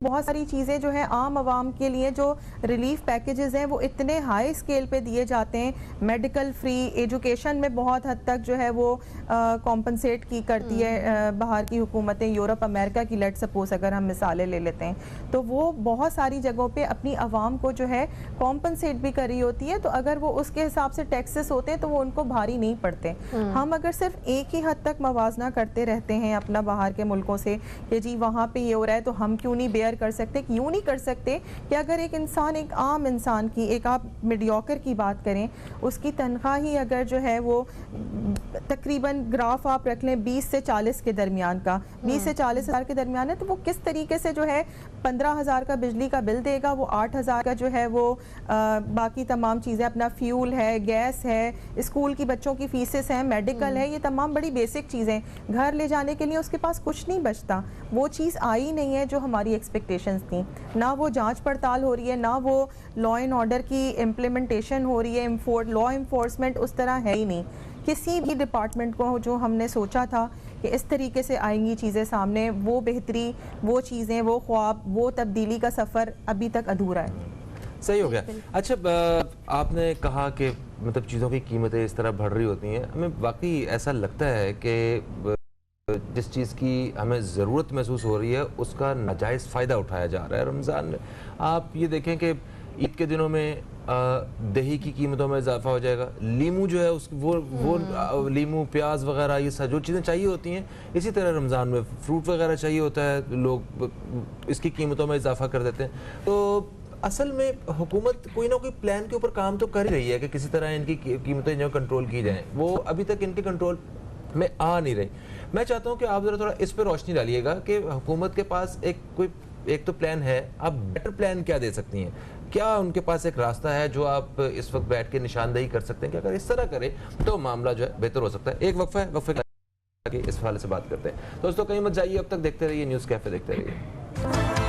बहुत सारी चीज़ें जो है आम आवाम के लिए जो रिलीफ पैकेजेस हैं वो इतने हाई स्केल पे दिए जाते हैं, मेडिकल फ्री, एजुकेशन में बहुत हद तक जो है वो कॉम्पनसेट की करती है बाहर की हुकूमतें, यूरोप अमेरिका की, लेट सपोज अगर हम मिसालें ले लेते हैं तो वो बहुत सारी जगहों पे अपनी आवाम को जो है कॉम्पनसेट भी कर रही होती है। तो अगर वो उसके हिसाब से टैक्सेस होते हैं तो वो उनको भारी नहीं पड़ते। हम अगर सिर्फ एक ही हद तक मवाजना करते रहते हैं अपना बाहर के मुल्कों से कि जी वहाँ पे ये हो रहा है तो हम क्यों नहीं बेयर कर सकते, क्यों नहीं कर सकते कि अगर एक इंसान, एक आम इंसान की, एक आप मीडियोकर की बात करें, उसकी तनख्वाह ही अगर जो है वो तकरीबन ग्राफ आप रख लें 20 से 40 के दरमियान का, 20 से 40 हज़ार के दरमियान है, तो वो किस तरीके से जो है 15,000 का बिजली का बिल देगा, वो 8,000 का जो है वो बाकी तमाम चीज़ें, अपना फ्यूल है, गैस है, स्कूल की बच्चों की फीसेस हैं, मेडिकल है, ये तमाम बड़ी बेसिक चीज़ें, घर ले जाने के लिए उसके पास कुछ नहीं बचता। वो चीज़ आई नहीं है जो हमारी एक्सपेक्टेशंस थी, ना वो जांच पड़ताल हो रही है, ना वो लॉ एंड ऑर्डर की इम्प्लीमेंटेशन हो रही है, लॉ इन्फोर्समेंट उस तरह है ही नहीं। किसी भी डिपार्टमेंट को जो हमने सोचा था कि इस तरीके से आएंगी चीज़ें सामने, वो बेहतरी, वो चीज़ें, वो ख्वाब, वो तब्दीली का सफ़र अभी तक अधूरा है। सही हो गया। अच्छा, आपने कहा कि मतलब चीज़ों की कीमतें इस तरह बढ़ रही होती हैं, हमें वाकई ऐसा लगता है कि जिस चीज़ की हमें ज़रूरत महसूस हो रही है उसका नाजायज़ फ़ायदा उठाया जा रहा है। रमज़ान में आप ये देखें कि ईद के दिनों में दही की कीमतों में इजाफा हो जाएगा, लीमू जो है उस वो लीमू, प्याज वगैरह, ये सब जो चीज़ें चाहिए होती हैं, इसी तरह रमज़ान में फ्रूट वगैरह चाहिए होता है, लोग इसकी कीमतों में इजाफा कर देते हैं। तो असल में हुकूमत कोई ना कोई प्लान के ऊपर काम तो कर रही है कि किसी तरह इनकी कीमतें जो कंट्रोल की जाएँ, वो अभी तक इनके कंट्रोल में आ नहीं रही। मैं चाहता हूँ कि आप ज़रा थोड़ा इस पर रोशनी डालिएगा कि हुकूमत के पास एक तो प्लान है, आप बेटर प्लान क्या दे सकती हैं? क्या उनके पास एक रास्ता है जो आप इस वक्त बैठ के निशानदेही कर सकते हैं कि अगर इस तरह करें तो मामला जो है बेहतर हो सकता है? एक वक्फा है, वक्फे के इस हवाले से बात करते हैं। दोस्तों कहीं मत जाइए, अब तक देखते रहिए न्यूज़ कैफे, देखते रहिए।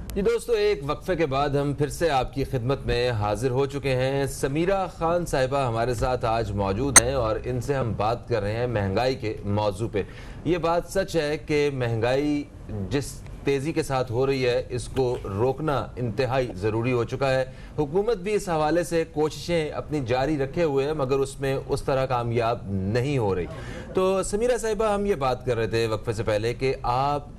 जी दोस्तों, एक वक्फे के बाद हम फिर से आपकी खिदमत में हाजिर हो चुके हैं। समीरा खान साहिबा हमारे साथ आज मौजूद हैं और इनसे हम बात कर रहे हैं महंगाई के मौजू पे। ये बात सच है कि महंगाई जिस तेज़ी के साथ हो रही है, इसको रोकना इंतहाई ज़रूरी हो चुका है। हुकूमत भी इस हवाले से कोशिशें अपनी जारी रखे हुए है, मगर उसमें उस तरह कामयाब नहीं हो रही। तो समीरा साहिबा, हम ये बात कर रहे थे वक्फे से पहले कि आप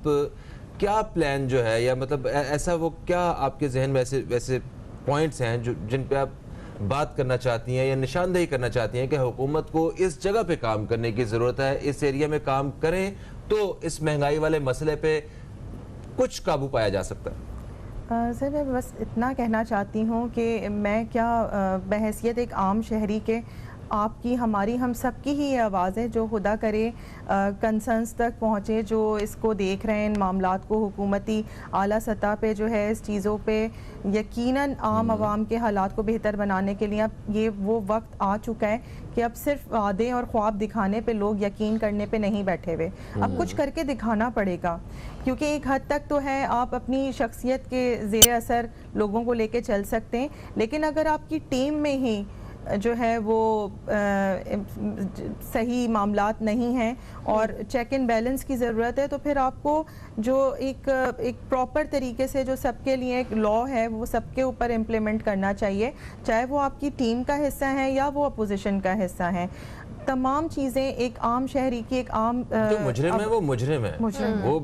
क्या प्लान जो है, या मतलब ऐसा वो क्या आपके जहन में ऐसे पॉइंट्स हैं जो जिन पे आप बात करना चाहती हैं या निशानदेही करना चाहती हैं कि हुकूमत को इस जगह पे काम करने की ज़रूरत है, इस एरिया में काम करें तो इस महंगाई वाले मसले पे कुछ काबू पाया जा सकता है? सर, मैं बस इतना कहना चाहती हूँ कि मैं क्या बहैसियत एक आम शहरी के आपकी, हमारी, हम सबकी ही ये आवाज़ है जो खुदा करे कंसर्न्स तक पहुँचे, जो इसको देख रहे हैं इन मामलात को, हुकूमती आला सतह पे जो है इस चीज़ों पे यकीनन आम आवाम के हालात को बेहतर बनाने के लिए अब ये वो वक्त आ चुका है कि अब सिर्फ वादे और ख्वाब दिखाने पे, लोग यकीन करने पे नहीं बैठे हुए, अब कुछ करके दिखाना पड़ेगा। क्योंकि एक हद तक तो है आप अपनी शख्सियत के ज़ेर असर लोगों को लेके चल सकते हैं, लेकिन अगर आपकी टीम में ही जो है वो सही मामलात नहीं हैं और चेक एंड बैलेंस की ज़रूरत है, तो फिर आपको जो एक प्रॉपर तरीके से जो सबके लिए एक लॉ है वो सबके ऊपर इम्प्लीमेंट करना चाहिए, चाहे वो आपकी टीम का हिस्सा है या वो अपोजिशन का हिस्सा है। तमाम चीज़ें एक आम शहरी की, एक आम जो मुजरिम है वो मुजरिम है, वो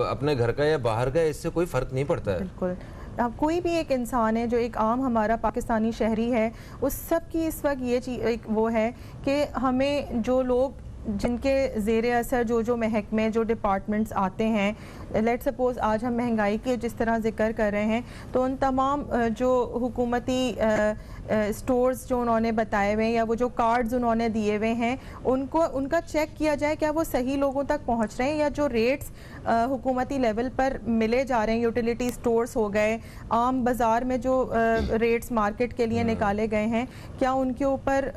अपने घर का या बाहर का, इससे कोई फ़र्क नहीं पड़ता है। बिल्कुल। अब कोई भी एक इंसान है जो एक आम हमारा पाकिस्तानी शहरी है, उस सब की इस वक्त ये चीज़ एक वो है कि हमें जो लोग जिनके ज़ेर असर जो महकमे, जो डिपार्टमेंट्स आते हैं, लेट सपोज़ आज हम महंगाई के जिस तरह जिक्र कर रहे हैं, तो उन तमाम जो हुकूमती स्टोर्स जो उन्होंने बताए हुए हैं या वो जो कार्ड्स उन्होंने दिए हुए हैं, उनका चेक किया जाए क्या वो सही लोगों तक पहुंच रहे हैं, या जो रेट्स हुकूमती लेवल पर मिले जा रहे हैं, यूटिलिटी स्टोर्स हो गए, आम बाज़ार में जो रेट्स मार्केट के लिए निकाले गए हैं, क्या उनके ऊपर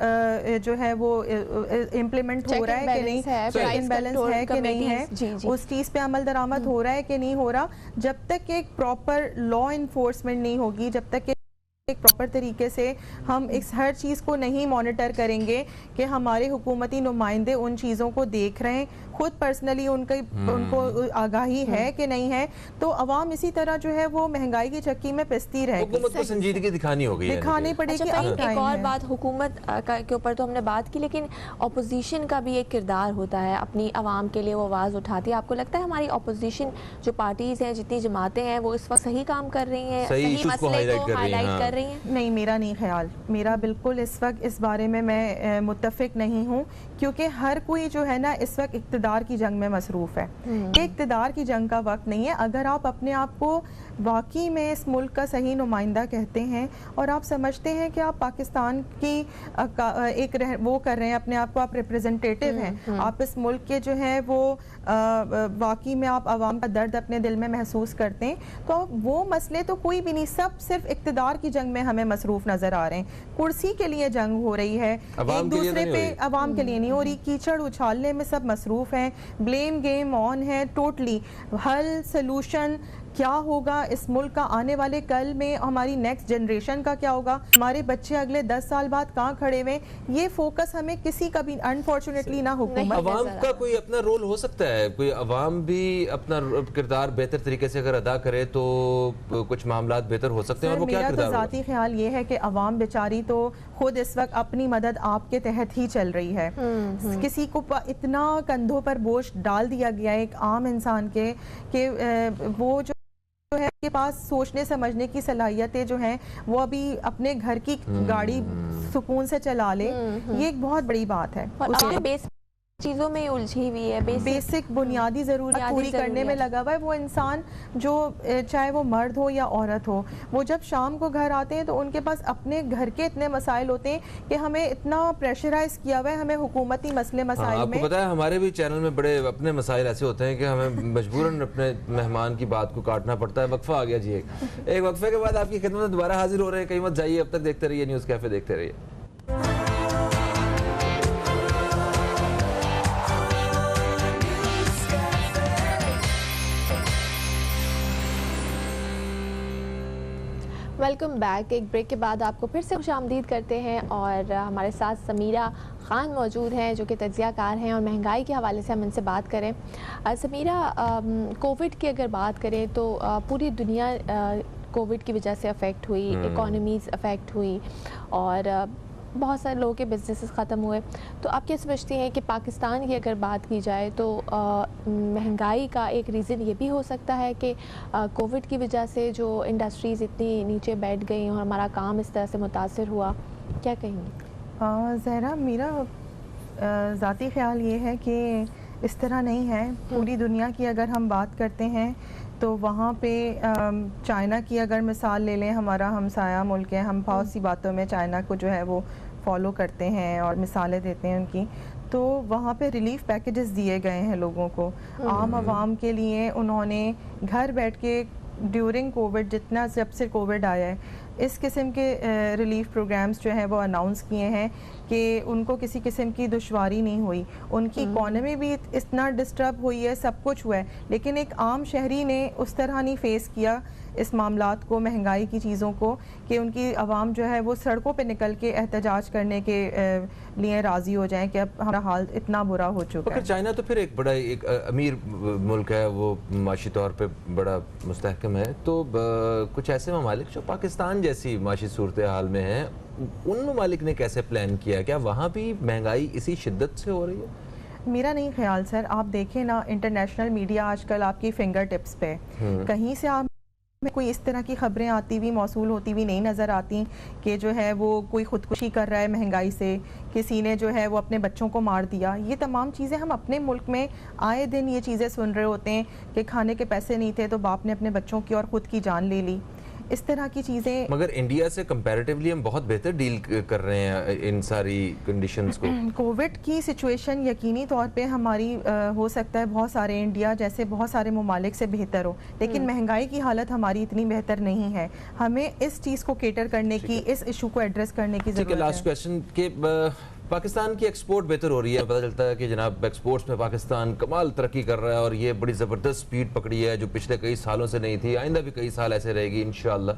जो है वो इम्प्लीमेंट हो रहा है कि नहीं, चेक एंड बैलेंस है कि नहीं है, उस चीज़ पे अमल दरामद हो रहा है कि नहीं हो रहा। जब तक एक प्रॉपर लॉ इन्फोर्समेंट नहीं होगी, जब तक एक प्रॉपर तरीके से हम इस हर चीज़ को नहीं मॉनिटर करेंगे कि हमारे हुकूमती नुमाइंदे उन चीज़ों को देख रहे हैं, खुद पर्सनली उनको आगाही है कि नहीं है, तो अवाम इसी तरह जो है वो महंगाई की चक्की में पिसती रहेगी। हुकूमत को संजीदगी दिखानी होगी, दिखानी पड़ेगी। अच्छा, एक और बात, हुकूमत के ऊपर तो हमने बात की, लेकिन अपोजिशन का भी एक किरदार होता है, अपनी आवाम के लिए वो आवाज़ उठाती है। आपको लगता है हमारी अपोजिशन जो पार्टीज हैं, जितनी जमातें हैं, वो इस वक्त सही काम कर रही हैं, सही मसले को हाईलाइट कर रही हैं? नहीं, मेरा नहीं ख्याल, मेरा बिल्कुल इस वक्त इस बारे में मैं मुत्तफिक नहीं हूँ, क्योंकि हर कोई जो है ना इस वक्त इक़्तिदार की जंग में मसरूफ़ है। ये इक़्तिदार की जंग का वक्त नहीं है। अगर आप अपने आप को वाकई में इस मुल्क का सही नुमाइंदा कहते हैं और आप समझते हैं कि आप पाकिस्तान की वो कर रहे हैं, अपने आप को आप रिप्रेजेंटेटिव हैं, आप इस मुल्क के जो हैं वो वाकई में आप आवाम का दर्द अपने दिल में महसूस करते हैं, तो वो मसले तो कोई भी नहीं, सब सिर्फ इक़्तिदार की जंग में हमें मसरूफ़ नज़र आ रहे हैं। कुर्सी के लिए जंग हो रही है, एक दूसरे पे, आवाम के लिए नहीं हो रही। कीचड़ उछालने में सब मसरूफ़ हैं, ब्लेम गेम ऑन है टोटली। हल सलूशन क्या होगा इस मुल्क का आने वाले कल में, हमारी नेक्स्ट जनरेशन का क्या होगा, हमारे बच्चे अगले 10 साल बाद कहाँ खड़े हुए, ये फोकस हमें किसी का भी अनफॉर्चुनेटली ना हुकूमत। अवाम का कोई अपना रोल हो सकता है, कोई अवाम भी अपना किरदार बेहतर तरीके से अगर अदा करे तो कुछ मामला बेहतर हो सकते हैं। और वो क्या मेरा तो ज़ाती ख्याल ये है कि अवाम बेचारी तो खुद इस वक्त अपनी मदद आपके तहत ही चल रही है। किसी को इतना कंधों पर बोझ डाल दिया गया है एक आम इंसान के वो जो है के पास सोचने समझने की सलाहियतें जो हैं वो अभी अपने घर की गाड़ी सुकून से चला ले, ये एक बहुत बड़ी बात है। और चीज़ों में उलझी हुई है, बेसिक बुनियादी ज़रूरत पूरी करने में लगा हुआ है वो इंसान, जो चाहे वो मर्द हो या औरत हो। वो जब शाम को घर आते हैं तो उनके पास अपने घर के इतने मसाइल होते हैं कि हमें इतना प्रेशराइज किया हुआ है, हमें हुकूमती मसले मसाइल आपको पता है हमारे भी चैनल में बड़े अपने मसाइल ऐसे होते हैं कि हमें मजबूरन अपने मेहमान की बात को काटना पड़ता है। वक्फा आ गया जी, एक वक्फे के बाद आपकी खिदमत में दोबारा हाजिर हो रहे हैं। कहीं मत जाइए, अब तक देखते रहिए न्यूज़ कैफे, देखते रहिए। Welcome back. एक ब्रेक के बाद आपको फिर से खुशामदीद करते हैं और हमारे साथ समीरा खान मौजूद हैं जो कि तज्ज़ियाकार हैं और महंगाई के हवाले से हम इनसे बात करें। समीरा, कोविड की अगर बात करें तो पूरी दुनिया कोविड की वजह से अफेक्ट हुई, इकोनॉमीज़ अफेक्ट हुई और बहुत सारे लोगों के बिजनेसेस ख़त्म हुए। तो आप क्या समझती हैं कि पाकिस्तान की अगर बात की जाए तो महंगाई का एक रीज़न ये भी हो सकता है कि कोविड की वजह से जो इंडस्ट्रीज़ इतनी नीचे बैठ गई और हमारा काम इस तरह से मुतासिर हुआ, क्या कहेंगे? ज़हरा, मेरा ज़ाती ख्याल ये है कि इस तरह नहीं है। पूरी दुनिया की अगर हम बात करते हैं तो वहाँ पे चाइना की अगर मिसाल ले लें, हमारा हमसाया मुल्क है, हम बहुत सी बातों में चाइना को जो है वो फॉलो करते हैं और मिसालें देते हैं उनकी। तो वहाँ पे रिलीफ पैकेजेस दिए गए हैं लोगों को, आम आवाम के लिए। उन्होंने घर बैठ के ड्यूरिंग कोविड, जितना जब से कोविड आया है, इस किस्म के रिलीफ प्रोग्राम्स जो हैं वो अनाउंस किए हैं कि उनको किसी किस्म की दुश्वारी नहीं हुई। उनकी इकॉनमी भी इतना डिस्टर्ब हुई है, सब कुछ हुआ है, लेकिन एक आम शहरी ने उस तरह नहीं फेस किया इस मामलात को, महंगाई की चीज़ों को, कि उनकी आवाम जो है वो सड़कों पे निकल के एहतजाज करने के लिए राज़ी हो जाएं कि अब हमारा हाल इतना बुरा हो चुका है। चाइना तो फिर एक बड़ा एक अमीर मुल्क है, वो माशी तौर पे बड़ा मुस्तहकम है। तो कुछ ऐसे ममालिक जो पाकिस्तान जैसी माशी सूरत हाल में हैं, उन ममालिक ने कैसे प्लान किया? क्या वहाँ भी महंगाई इसी शिद्दत से हो रही है? मेरा नहीं ख्याल सर। आप देखें ना, इंटरनेशनल मीडिया आजकल आपकी फिंगर टिप्स पे, कहीं से आप में कोई इस तरह की खबरें आती हुई, मौसूल होती हुई नहीं नज़र आती कि जो है वो कोई ख़ुदकुशी कर रहा है महंगाई से, किसी ने जो है वो अपने बच्चों को मार दिया। ये तमाम चीज़ें हम अपने मुल्क में आए दिन ये चीज़ें सुन रहे होते हैं कि खाने के पैसे नहीं थे तो बाप ने अपने बच्चों की और ख़ुद की जान ले ली, इस तरह की चीज़ें। मगर इंडिया से कंपैरेटिवली हम बहुत बेहतर डील कर रहे हैं इन सारी कंडीशंस को। कोविड की सिचुएशन यकीनी तौर पे हमारी हो सकता है बहुत सारे इंडिया जैसे बहुत सारे ममालिक से बेहतर हो, लेकिन महंगाई की हालत हमारी इतनी बेहतर नहीं है। हमें इस चीज़ को केटर करने की, इस इशू को एड्रेस करने की ज़रूरत है। लास्ट क्वेश्चन के पाकिस्तान की एक्सपोर्ट बेहतर हो रही है, पता चलता है कि जनाब एक्सपोर्ट्स में पाकिस्तान कमाल तरक्की कर रहा है और ये बड़ी ज़बरदस्त स्पीड पकड़ी है जो पिछले कई सालों से नहीं थी, आइंदा भी कई साल ऐसे रहेगी इंशाअल्लाह।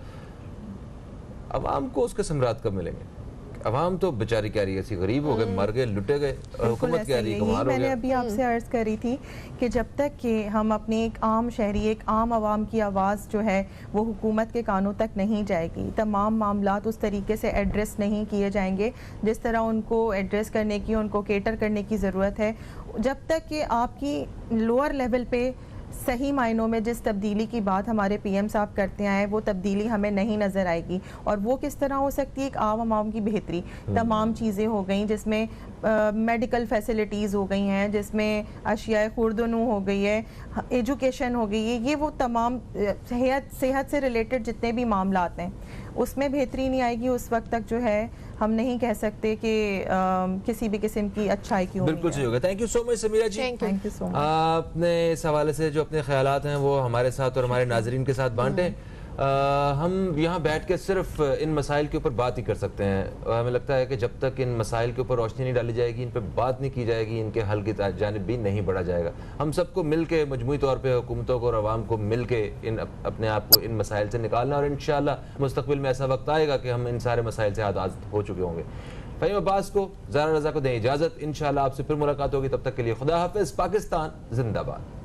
अवाम को उसके समरात कब मिलेंगे? अवाम तो बेचारी कह रही है, ऐसी गरीब हो गए, मर गए, लुटे गए, हुकूमत कह रही है कमाल हो मैंने गया। अभी आपसे अर्ज करी थी कि जब तक कि हम अपने एक आम शहरी, एक आम आवाम की आवाज़ जो है वो हुकूमत के कानों तक नहीं जाएगी, तमाम मामलात उस तरीके से एड्रेस नहीं किए जाएंगे जिस तरह उनको एड्रेस करने की, उनको केटर करने की ज़रूरत है, जब तक कि आपकी लोअर लेवल पे सही मायनों में जिस तब्दीली की बात हमारे पीएम साहब करते आए वो तब्दीली हमें नहीं नज़र आएगी। और वो किस तरह हो सकती है? एक आम आवाम की बेहतरी, तमाम चीज़ें हो गई जिसमें मेडिकल फैसिलिटीज़ हो गई हैं, जिसमें अशिया खुर्दनू हो गई है, एजुकेशन हो गई है, ये वो तमाम सेहत से रिलेटेड जितने भी मामलात हैं उसमें बेहतरी नहीं आएगी उस वक्त तक जो है हम नहीं कह सकते कि किसी भी किस्म की अच्छाई की उम्मीद है। बिल्कुल सही होगा। Thank you so much Sameera ji, thank you so much. आपने इस हवाले से जो अपने ख्यालात हैं वो हमारे साथ और हमारे नाजरीन के साथ बांटे। हम यहाँ बैठ के सिर्फ इन मसाइल के ऊपर बात ही कर सकते हैं। हमें लगता है कि जब तक इन मसाइल के ऊपर रोशनी नहीं डाली जाएगी, इन पर बात नहीं की जाएगी, इनके हल की जानिब भी नहीं बढ़ा जाएगा। हम सबको मिल के मजमूई तौर पर हुकूमतों को और आवाम को मिल के अपने आप को इन मसाइल से निकालना, और इंशाअल्लाह मुस्तकबिल में ऐसा वक्त आएगा कि हम इन सारे मसाइल से आज़ाद हो चुके होंगे। फ़हीम अब्बास को, ज़ारा रज़ा को दें इजाज़त। इंशाअल्लाह आपसे फिर मुलाकात होगी, तब तक के लिए खुदा हाफ़िज़। पाकिस्तान जिंदाबाद।